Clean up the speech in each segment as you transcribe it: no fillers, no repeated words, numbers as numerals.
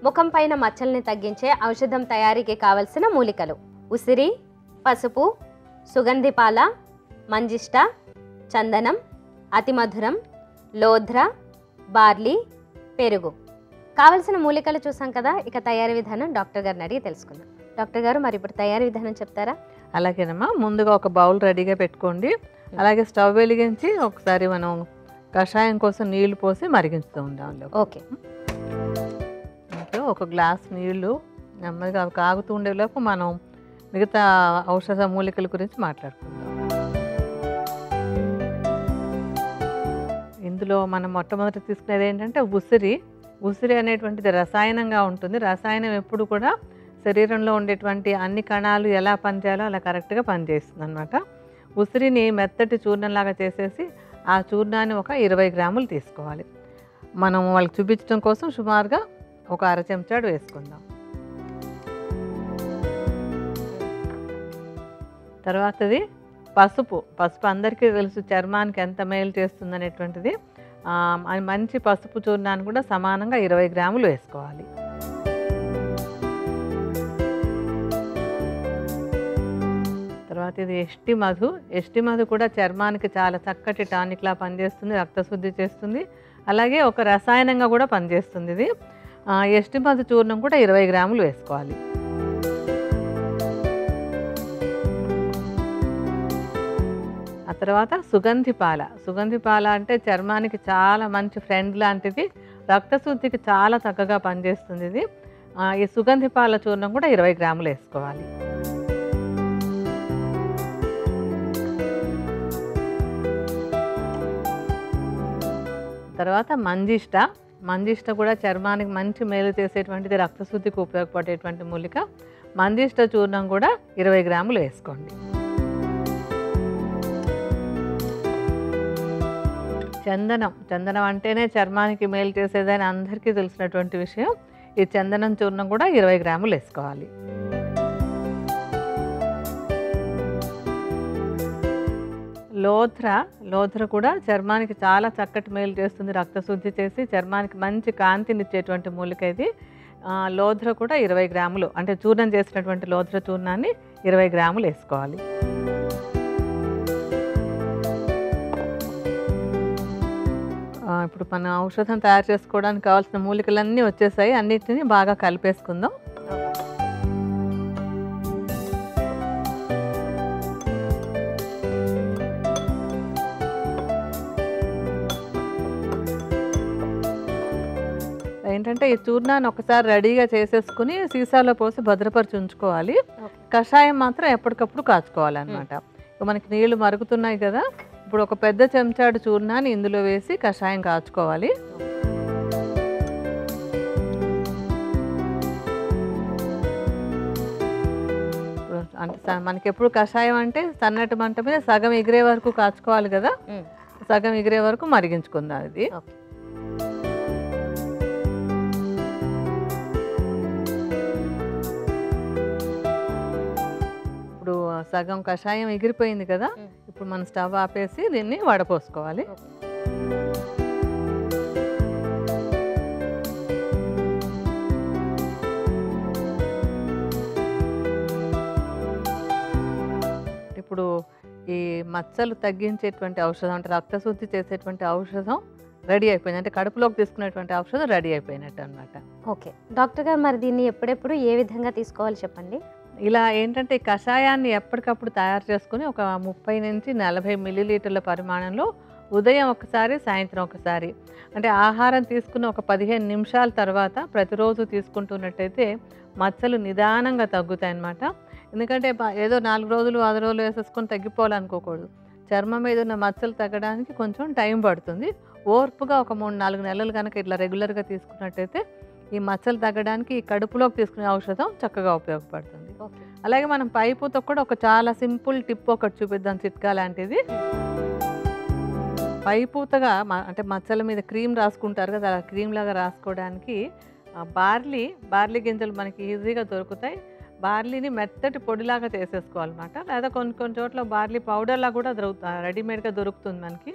ముఖం పైన మచ్చల్ని తగ్గించే ఔషధం తయారీకి కావలసిన మూలికలు: ఉసిరి, పసుపు, సుగంధిపాల, మంజిష్ట, చందనం, అతిమధురం, లోధ్ర, బార్లీ, పెరుగు. కావలసిన మూలికలు చూసాం కదా. ఇక తయారీ విధానం డాక్టర్ గారిని అడిగి తెలుసుకుందాం. డాక్టర్ గారు, మరి ఇప్పుడు తయారీ విధానం చెప్తారా? అలాగేనమ్మా. ముందుగా ఒక బౌల్ రెడీగా పెట్టుకోండి. అలాగే స్టవ్ వెలిగించి ఒకసారి మనం కషాయం కోసం నీళ్లు పోసి మరిగించుతూ ఉందాం. ఓకే. ఒక గ్లాస్ నీళ్లు నెమ్మదిగా కాగుతూ ఉండేలోపు మనం మిగతా ఔషధ మూలికల గురించి మాట్లాడుకుందాం. ఇందులో మనం మొట్టమొదటి తీసుకునేది ఏంటంటే ఉసిరి. ఉసిరి అనేటువంటిది రసాయనంగా ఉంటుంది. రసాయనం ఎప్పుడు కూడా శరీరంలో ఉండేటువంటి అన్ని కణాలు ఎలా పనిచేయాలో అలా కరెక్ట్గా పనిచేస్తుంది అనమాట. ఉసిరిని మెత్తటి చూర్ణంలాగా చేసేసి ఆ చూర్ణాన్ని ఒక 20 గ్రాములు తీసుకోవాలి. మనం వాళ్ళకి చూపించడం కోసం సుమారుగా ఒక అర చెంచాడు వేసుకుందాం. తర్వాతది పసుపు. పసుపు అందరికీ తెలుసు చర్మానికి ఎంత మేలు చేస్తుంది అనేటువంటిది. మంచి పసుపు చూర్ణాన్ని కూడా సమానంగా 20 గ్రాములు వేసుకోవాలి. తర్వాత ఇది ఎస్టి మధు. ఎస్టి మధు కూడా చర్మానికి చాలా చక్కటి టానిక్లా పనిచేస్తుంది, రక్తశుద్ధి చేస్తుంది, అలాగే ఒక రసాయనంగా కూడా పనిచేస్తుంది. ఇది ఎస్టి మధు చూర్ణం కూడా 20 గ్రాములు వేసుకోవాలి. ఆ తర్వాత సుగంధిపాల. సుగంధిపాల అంటే చర్మానికి చాలా మంచి ఫ్రెండ్ లాంటిది, రక్తశుద్ధికి చాలా చక్కగా పనిచేస్తుంది. ఇది ఈ సుగంధిపాల చూర్ణం కూడా 20 గ్రాములు వేసుకోవాలి. తర్వాత మంజిష్ట. మంజిష్ట కూడా చర్మానికి మంచి మేలు చేసేటువంటిది, రక్తశుద్ధికి ఉపయోగపడేటువంటి మూలిక. మంజిష్ట చూర్ణం కూడా 20 గ్రాములు వేసుకోండి. చందనం. చందనం అంటేనే చర్మానికి మేలు చేసేదని అందరికీ తెలిసినటువంటి విషయం. ఈ చందనం చూర్ణం కూడా 20 గ్రాములు వేసుకోవాలి. లోధ్ర. లోధ్ర కూడా చర్మానికి చాలా చక్కటి మేలు చేస్తుంది, రక్తశుద్ధి చేసి చర్మానికి మంచి కాంతినిచ్చేటువంటి మూలిక ఇది. లోధ్ర కూడా 20 గ్రాములు, అంటే చూర్ణం చేసినటువంటి లోధ్ర చూర్ణాన్ని 20 గ్రాములు వేసుకోవాలి. ఇప్పుడు మన ఔషధం తయారు చేసుకోవడానికి కావాల్సిన మూలికలన్నీ వచ్చేసాయి. అన్నిటిని బాగా కలిపేసుకుందాం. ఏంటంటే ఈ చూర్ణాన్ని ఒకసారి రెడీగా చేసేసుకుని సీసాలో పోసి భద్రపరిచి ఉంచుకోవాలి. కషాయం మాత్రం ఎప్పటికప్పుడు కాచుకోవాలన్నమాట. మనకి నీళ్లు మరుగుతున్నాయి కదా, ఇప్పుడు ఒక పెద్ద చెంచాడు చూర్ణాన్ని ఇందులో వేసి కషాయం కాచుకోవాలి. అంటే మనకి ఎప్పుడు కషాయం అంటే సన్నటి మంట మీద సగం ఎగిరే వరకు కాచుకోవాలి కదా, సగం ఎగిరే వరకు మరిగించుకుందాం. ఇది ఇప్పుడు సగం కషాయం ఎగిరిపోయింది కదా, ఇప్పుడు మనం స్టవ్ ఆపేసి దీన్ని వడపోసుకోవాలి. ఇప్పుడు ఈ మచ్చలు తగ్గించేటువంటి ఔషధం, అంటే రక్తశుద్ధి చేసేటువంటి ఔషధం రెడీ అయిపోయింది. అంటే కడుపులోకి తీసుకునేటువంటి ఔషధం రెడీ అయిపోయినట్టు అనమాట. ఓకే డాక్టర్ గారు, మరి దీన్ని ఎప్పుడెప్పుడు ఏ విధంగా తీసుకోవాలి చెప్పండి. ఇలా ఏంటంటే ఈ కషాయాన్ని ఎప్పటికప్పుడు తయారు చేసుకుని ఒక 30 నుంచి 40 మిల్లీలీటర్ల పరిమాణంలో ఉదయం ఒకసారి, సాయంత్రం ఒకసారి, అంటే ఆహారం తీసుకుని ఒక 15 నిమిషాల తర్వాత ప్రతిరోజు తీసుకుంటున్నట్టయితే మచ్చలు నిదానంగా తగ్గుతాయి అన్నమాట. ఎందుకంటే ఏదో 4 రోజులు 6 రోజులు వేసేసుకొని తగ్గిపోవాలనుకోకూడదు. చర్మం మీద ఉన్న మచ్చలు తగ్గడానికి కొంచెం టైం పడుతుంది. ఓర్పుగా ఒక 3-4 నెలలు కనుక ఇట్లా రెగ్యులర్గా తీసుకున్నట్టయితే ఈ మచ్చలు తగ్గడానికి ఈ కడుపులోకి తీసుకునే ఔషధం చక్కగా ఉపయోగపడుతుంది. అలాగే మనం పైపుతో కూడా ఒక చాలా సింపుల్ టిప్ ఒకటి చూపిద్దాం, చిట్కా లాంటిది. పైపూతగా అంటే మచ్చల మీద క్రీమ్ రాసుకుంటారు కదా, అలా క్రీమ్ లాగా రాసుకోవడానికి బార్లీ గింజలు మనకి ఈజీగా దొరుకుతాయి. బార్లీని మెత్తటి పొడిలాగా చేసేసుకోవాలన్నమాట. లేదా కొన్ని చోట్ల బార్లీ పౌడర్లా కూడా రెడీమేడ్గా దొరుకుతుంది మనకి.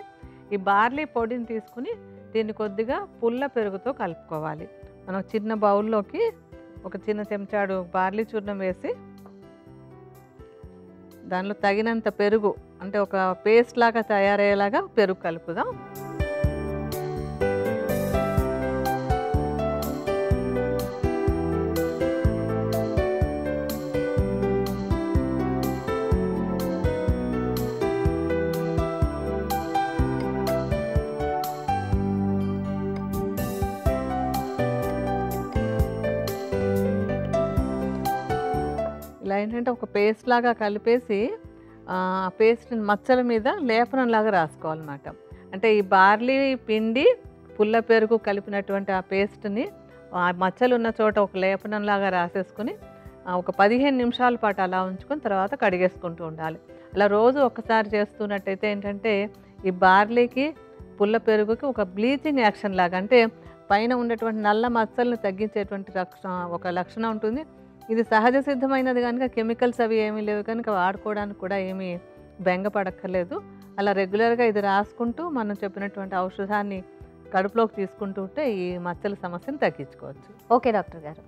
ఈ బార్లీ పొడిని తీసుకుని దీన్ని కొద్దిగా పుల్ల పెరుగుతో కలుపుకోవాలి. మనం చిన్న బౌల్లోకి ఒక చిన్న చెంచాడు బార్లీ చూర్ణం వేసి దానిలో తగినంత పెరుగు, అంటే ఒక పేస్ట్ లాగా తయారయ్యేలాగా పెరుగు కలుపుదాం. ఇలా ఏంటంటే ఒక పేస్ట్ లాగా కలిపేసి ఆ పేస్ట్ని మచ్చల మీద లేపనం లాగా రాసుకోవాలన్నమాట. అంటే ఈ బార్లీ పిండి పుల్ల పెరుగు కలిపినటువంటి ఆ పేస్ట్ని ఆ మచ్చలు ఉన్న చోట ఒక లేపనం లాగా రాసేసుకుని ఒక 15 నిమిషాల పాటు అలా ఉంచుకొని తర్వాత కడిగేసుకుంటూ ఉండాలి. అలా రోజు ఒకసారి చేస్తున్నట్టయితే ఏంటంటే ఈ బార్లీకి పుల్ల పెరుగుకి ఒక బ్లీచింగ్ యాక్షన్ లాగా, అంటే పైన ఉన్నటువంటి నల్ల మచ్చలను తగ్గించేటువంటి ఒక లక్షణం ఉంటుంది. ఇది సహజ సిద్ధమైనది కనుక కెమికల్స్ అవి ఏమీ లేవు కనుక వాడుకోవడానికి కూడా ఏమీ బెంగపడక్కర్లేదు. అలా రెగ్యులర్గా ఇది రాసుకుంటూ మనం చెప్పినటువంటి ఔషధాన్ని కడుపులోకి తీసుకుంటూ ఉంటే ఈ మచ్చల సమస్యను తగ్గించుకోవచ్చు. ఓకే డాక్టర్ గారు.